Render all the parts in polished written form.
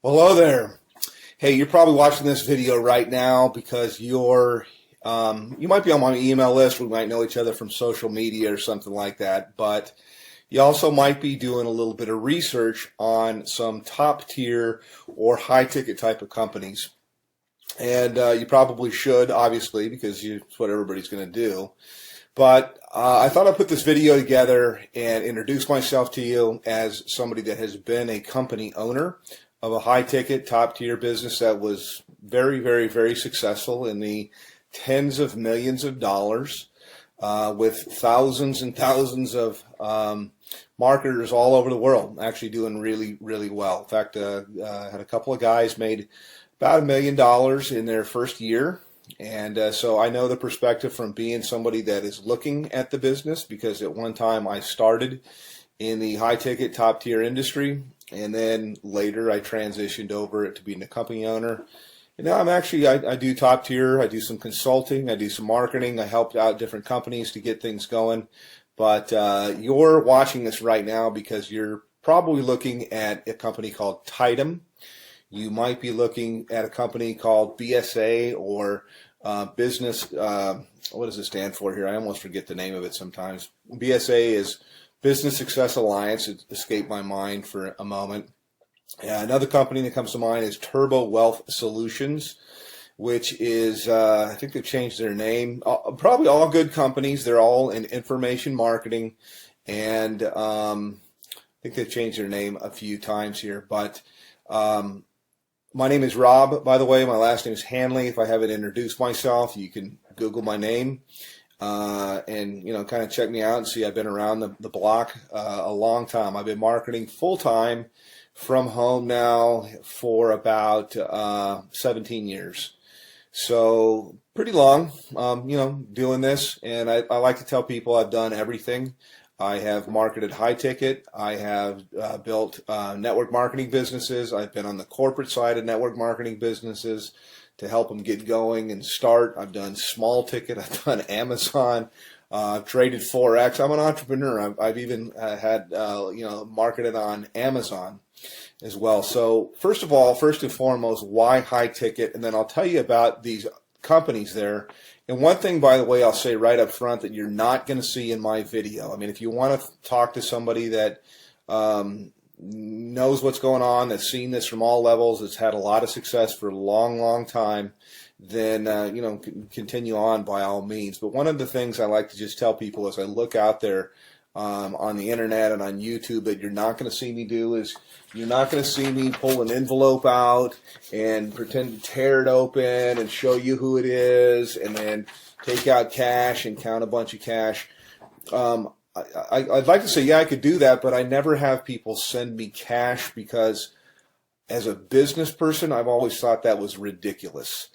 Hello there. Hey, you're probably watching this video right now because you might be on my email list. We might know each other from social media or something like that. But you also might be doing a little bit of research on some top tier or high ticket type of companies. And you probably should, obviously, because it's what everybody's going to do. But I thought I'd put this video together and introduce myself to you as somebody that has been a company owner of a high-ticket, top-tier business that was very, very, very successful in the tens of millions of dollars with thousands and thousands of marketers all over the world, actually doing really, really well. In fact, I had a couple of guys made about $1 million in their first year. And so I know the perspective from being somebody that is looking at the business, because at one time I started in the high-ticket, top-tier industry, and then later I transitioned over to being a company owner. And now I do top-tier, I do some consulting, I do some marketing, I helped out different companies to get things going. But you're watching this right now because you're probably looking at a company called Tidem. You might be looking at a company called BSA or business, what does it stand for here? I almost forget the name of it sometimes. BSA is Business Success Alliance. It escaped my mind for a moment. Another company that comes to mind is Turbo Wealth Solutions, which is, I think they've changed their name. Probably all good companies. They're all in information marketing. And I think they've changed their name a few times here. But my name is Rob, by the way. My last name is Hanley. If I haven't introduced myself, you can Google my name and kind of check me out and see I've been around the block a long time. I've been marketing full time from home now for about 17 years. So pretty long, doing this. And I like to tell people I've done everything. I have marketed high ticket. I have built network marketing businesses. I've been on the corporate side of network marketing businesses to help them get going and start. I've done small ticket. I've done Amazon. I've traded Forex. I'm an entrepreneur. I've even had marketed on Amazon as well. So first and foremost, why high ticket? And then I'll tell you about these companies there. And one thing, by the way, I'll say right up front that you're not going to see in my video. I mean, if you want to talk to somebody that knows what's going on, that's seen this from all levels, that's had a lot of success for a long, long time, then, continue on by all means. But one of the things I like to just tell people as I look out there on the internet and on YouTube that you're not going to see me do is you're not going to see me pull an envelope out and pretend to tear it open and show you who it is and then take out cash and count a bunch of cash. I'd like to say, yeah, I could do that, but I never have people send me cash because as a business person, I've always thought that was ridiculous.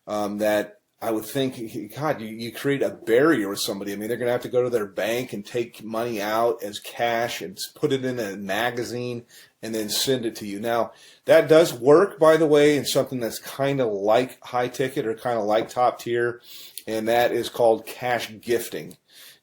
That I would think, God, you create a barrier with somebody. I mean, they're going to have to go to their bank and take money out as cash and put it in a magazine and then send it to you. Now, that does work, by the way, in something that's kind of like high ticket or kind of like top tier, and that is called cash gifting.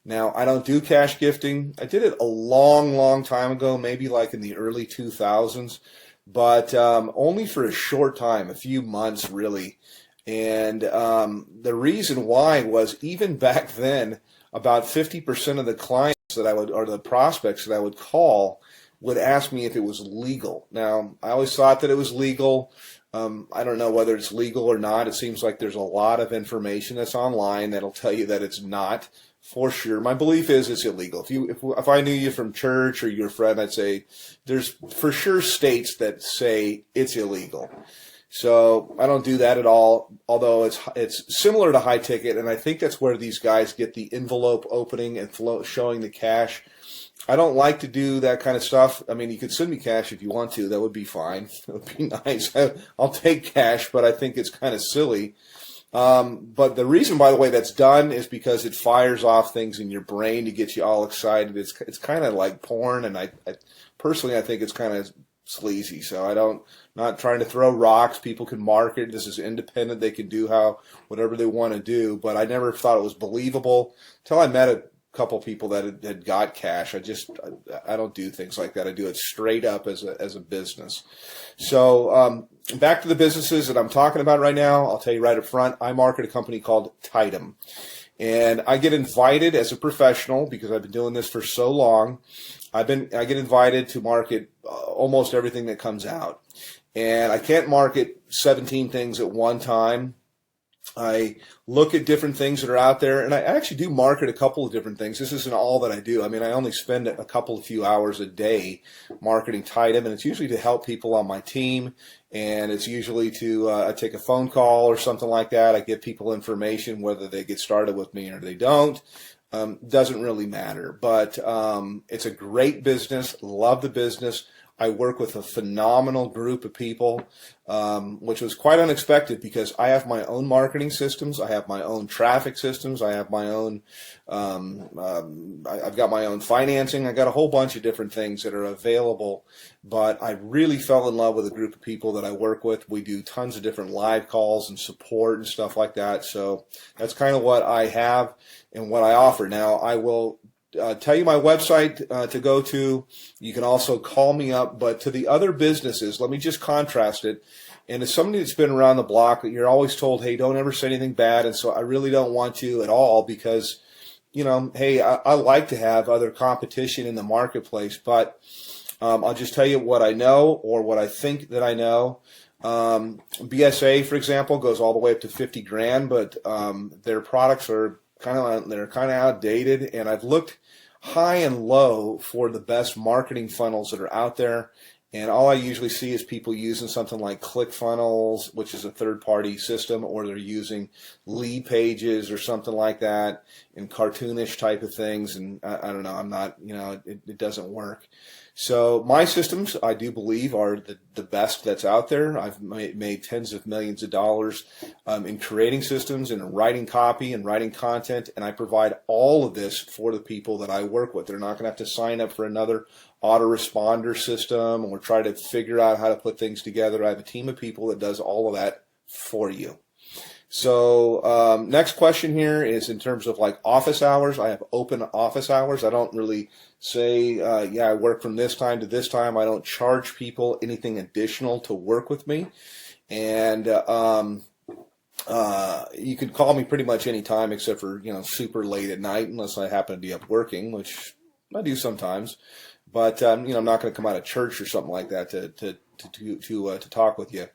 Now, I don't do cash gifting. I did it a long, long time ago, maybe like in the early 2000s, but only for a short time, a few months really. And the reason why was even back then, about 50% of the clients that I would, or the prospects that I would call, would ask me if it was legal. Now, I always thought that it was legal. I don't know whether it's legal or not. It seems like there's a lot of information that's online that'll tell you that it's not for sure. My belief is it's illegal. If I knew you from church or you're a friend, I'd say there's for sure states that say it's illegal. So I don't do that at all, although it's similar to high ticket, and I think that's where these guys get the envelope opening and showing the cash. I don't like to do that kind of stuff. I mean, you could send me cash if you want to. That would be fine. It would be nice. I'll take cash, but I think it's kind of silly. But the reason, by the way, that's done is because it fires off things in your brain to get you all excited. It's kind of like porn, and I personally think it's kind of sleazy. So not trying to throw rocks. People can market. This is independent. They can do whatever they want to do. But I never thought it was believable until I met couple people that had got cash. I don't do things like that. I do it straight up as a business. So back to the businesses that I'm talking about right now. I'll tell you right up front, I market a company called Tidem. And I get invited as a professional, because I've been doing this for so long. I get invited to market almost everything that comes out. And I can't market 17 things at one time. I look at different things that are out there, and I actually do market a couple of different things. This isn't all that I do. I mean, I only spend a few hours a day marketing Tidem, and it's usually to help people on my team, and it's usually to I take a phone call or something like that. I give people information, whether they get started with me or they don't. Doesn't really matter, but it's a great business. Love the business. I work with a phenomenal group of people, which was quite unexpected, because I have my own marketing systems. I have my own traffic systems. I have my own, I've got my own financing. I got a whole bunch of different things that are available, but I really fell in love with a group of people that I work with. We do tons of different live calls and support and stuff like that. So that's kind of what I have and what I offer. Now, I will tell you my website to go to. You can also call me up. But to the other businesses, let me just contrast it. And as somebody that's been around the block, you're always told, hey, don't ever say anything bad. And so I really don't want to at all, because, you know, hey, I like to have other competition in the marketplace. But I'll just tell you what I know, or what I think that I know. BSA, for example, goes all the way up to 50 grand, but their products are kind of outdated, and I've looked high and low for the best marketing funnels that are out there, and all I usually see is people using something like ClickFunnels, which is a third-party system, or they're using Lead Pages or something like that, and cartoonish type of things, and I don't know, I'm not, you know, it doesn't work. So my systems, I do believe, are the best that's out there. I've made tens of millions of dollars in creating systems and writing copy and writing content, and I provide all of this for the people that I work with. They're not going to have to sign up for another autoresponder system or try to figure out how to put things together. I have a team of people that does all of that for you. So next question here is in terms of like office hours. I have open office hours. I don't really say, yeah, I work from this time to this time. I don't charge people anything additional to work with me. And you can call me pretty much any time except for, you know, super late at night, unless I happen to be up working, which I do sometimes. But, you know, I'm not going to come out of church or something like that to talk with you.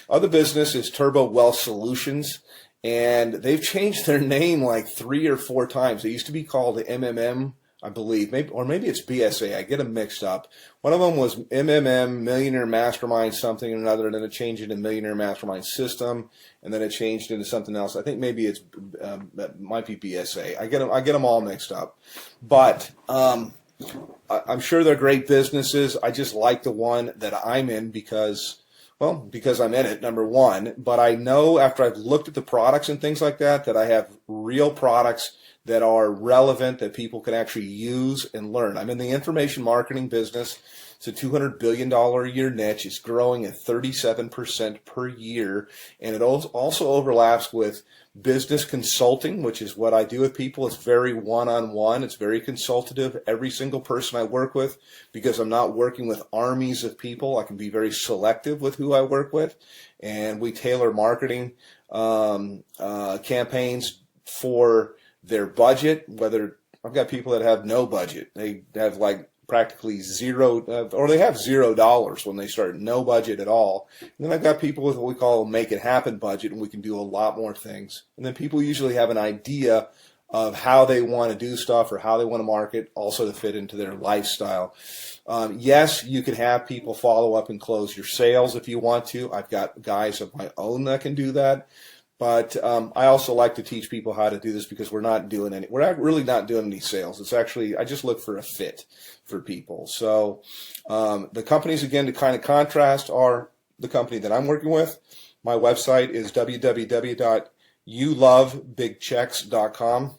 Other business is Turbo Wealth Solutions, and they've changed their name like 3 or 4 times. They used to be called MMM, I believe, maybe it's BSA. I get them mixed up. One of them was MMM, Millionaire Mastermind something or another, and then it changed into Millionaire Mastermind System, and then it changed into something else. I think maybe it might be BSA. I get them all mixed up, but I'm sure they're great businesses. I just like the one that I'm in because I'm in it, number one. But I know after I've looked at the products and things like that, that I have real products that are relevant, that people can actually use and learn. I'm in the information marketing business. It's a $200 billion a year niche. It's growing at 37% per year. And it also overlaps with business consulting, which is what I do with people. It's very one-on-one. It's very consultative. Every single person I work with, because I'm not working with armies of people, I can be very selective with who I work with. And we tailor marketing campaigns for their budget. Whether I've got people that have no budget. They have like practically zero, or they have $0 when they start, no budget at all. And then I've got people with what we call a make it happen budget, and we can do a lot more things. And then people usually have an idea of how they want to do stuff or how they want to market, also to fit into their lifestyle. Yes, you can have people follow up and close your sales if you want to. I've got guys of my own that can do that. But I also like to teach people how to do this, because we're not really not doing any sales. It's actually, I just look for a fit for people. So the companies, again, to kind of contrast, are the company that I'm working with. My website is www.youlovebigchecks.com.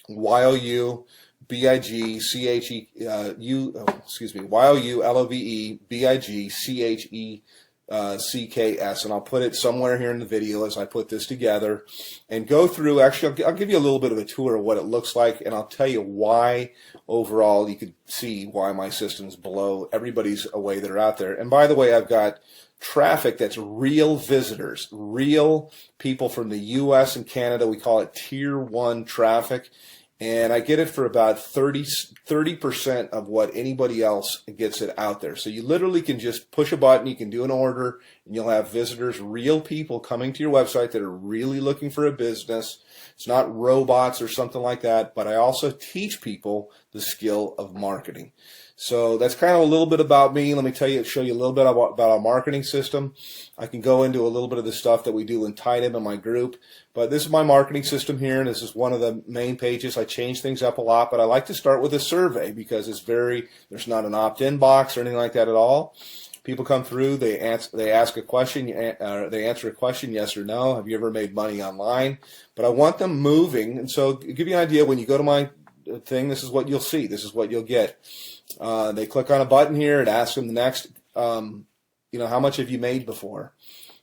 YOULOVEBIGCHE CKS, and I'll put it somewhere here in the video as I put this together and go through. Actually, I'll give you a little bit of a tour of what it looks like, and I'll tell you why overall you could see why my system's below everybody's away that are out there. And by the way, I've got traffic that's real visitors, real people from the US and Canada. We call it tier 1 traffic. And I get it for about 30% of what anybody else gets it out there. So you literally can just push a button, you can do an order, and you'll have visitors, real people coming to your website that are really looking for a business. It's not robots or something like that, but I also teach people the skill of marketing. So that's kind of a little bit about me. Let me show you a little bit about our marketing system. I can go into a little bit of the stuff that we do in Tidem in my group, but this is my marketing system here, and this is one of the main pages. I change things up a lot, but I like to start with a survey because there's not an opt-in box or anything like that at all. People come through, they ask a question, they answer a question, yes or no. Have you ever made money online? But I want them moving, and so to give you an idea, when you go to my thing, this is what you'll see. This is what you'll get. They click on a button here. It asks them the next, how much have you made before?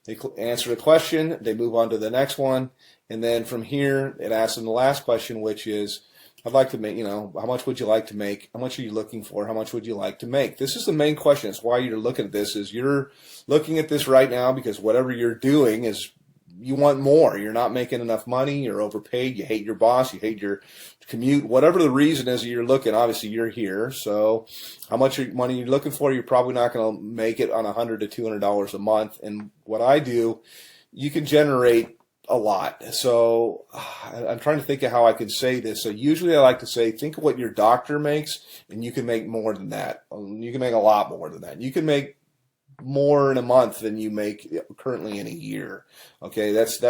They answer the question. They move on to the next one. And then from here, it asks them the last question, which is, I'd like to make, how much would you like to make? How much are you looking for? How much would you like to make? This is the main question. It's why you're looking at this, is you're looking at this right now because whatever you're doing is you want more. You're not making enough money. You're overpaid. You hate your boss. You hate your commute. Whatever the reason is you're looking, obviously you're here. So how much money you're looking for, you're probably not going to make it on $100 to $200 a month. And what I do, you can generate a lot. So I'm trying to think of how I can say this. So usually I like to say, think of what your doctor makes, and you can make more than that. You can make a lot more than that. You can make more in a month than you make currently in a year. Okay, that's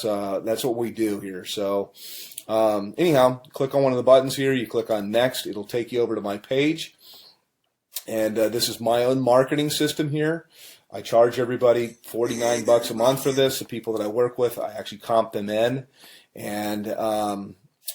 what we do here. So anyhow, click on one of the buttons here. You click on next. It'll take you over to my page. And this is my own marketing system here. I charge everybody $49 a month for this. The people that I work with, I actually comp them in. And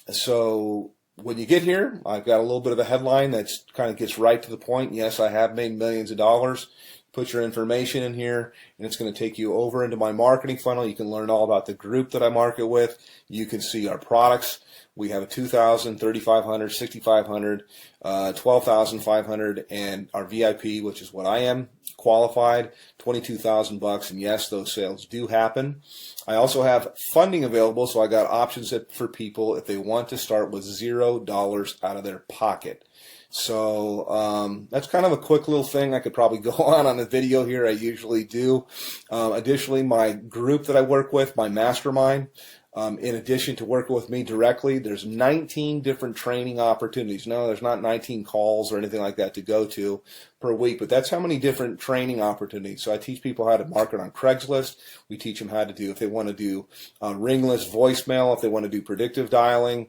so when you get here, I've got a little bit of a headline that kind of gets right to the point. Yes, I have made millions of dollars. Put your information in here, and it's going to take you over into my marketing funnel. You can learn all about the group that I market with. You can see our products. We have a $2,000, $3,500, $6,500, $12,500, and our VIP, which is what I am qualified, $22,000. And yes, those sales do happen. I also have funding available, so I got options for people if they want to start with $0 out of their pocket. So that's kind of a quick little thing. I could probably go on the video here. I usually do. Additionally, my group that I work with, my mastermind, in addition to working with me directly, there's 19 different training opportunities. No, there's not 19 calls or anything like that to go to per week, but that's how many different training opportunities. So I teach people how to market on Craigslist. We teach them how to do, if they want to do ringless voicemail, if they want to do predictive dialing,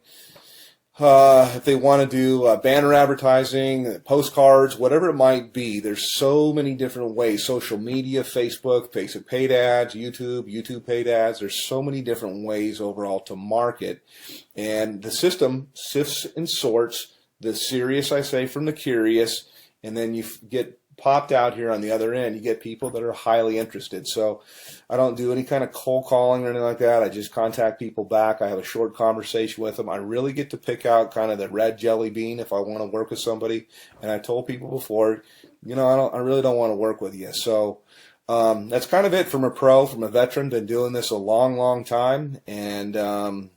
if they want to do banner advertising, postcards, whatever it might be. There's so many different ways. Social media, Facebook paid ads, YouTube paid ads. There's so many different ways overall to market. And the system sifts and sorts the serious, I say, from the curious, and then you get popped out here on the other end. You get people that are highly interested. So I don't do any kind of cold calling or anything like that. I just contact people back. I have a short conversation with them. I really get to pick out kind of the red jelly bean if I want to work with somebody. And I told people before, I really don't want to work with you. So that's kind of it from a veteran, been doing this a long, long time. And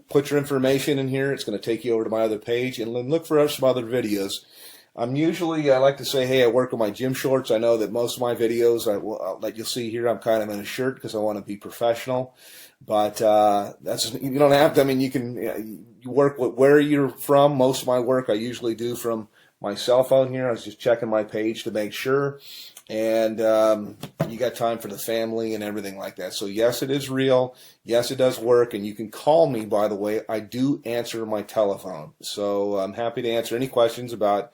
put your information in here. It's going to take you over to my other page, and then look for some other videos. I like to say, hey, I work with my gym shorts. I know that most of my videos that you'll see here, I'm kind of in a shirt because I want to be professional. But you don't have to. I mean, you work with where you're from. Most of my work I usually do from my cell phone here. I was just checking my page to make sure. And you got time for the family and everything like that. So yes, it is real. Yes, it does work. And you can call me, by the way. I do answer my telephone. So I'm happy to answer any questions about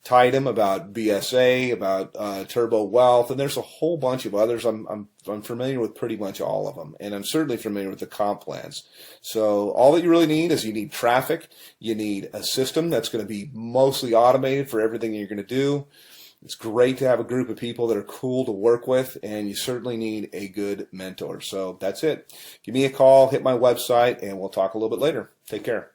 Tidem, about BSA, about Turbo Wealth, and there's a whole bunch of others. I'm familiar with pretty much all of them, and I'm certainly familiar with the comp plans. So all that you really need is you need traffic. You need a system that's going to be mostly automated for everything you're going to do. It's great to have a group of people that are cool to work with, and you certainly need a good mentor. So that's it. Give me a call, hit my website, and we'll talk a little bit later. Take care.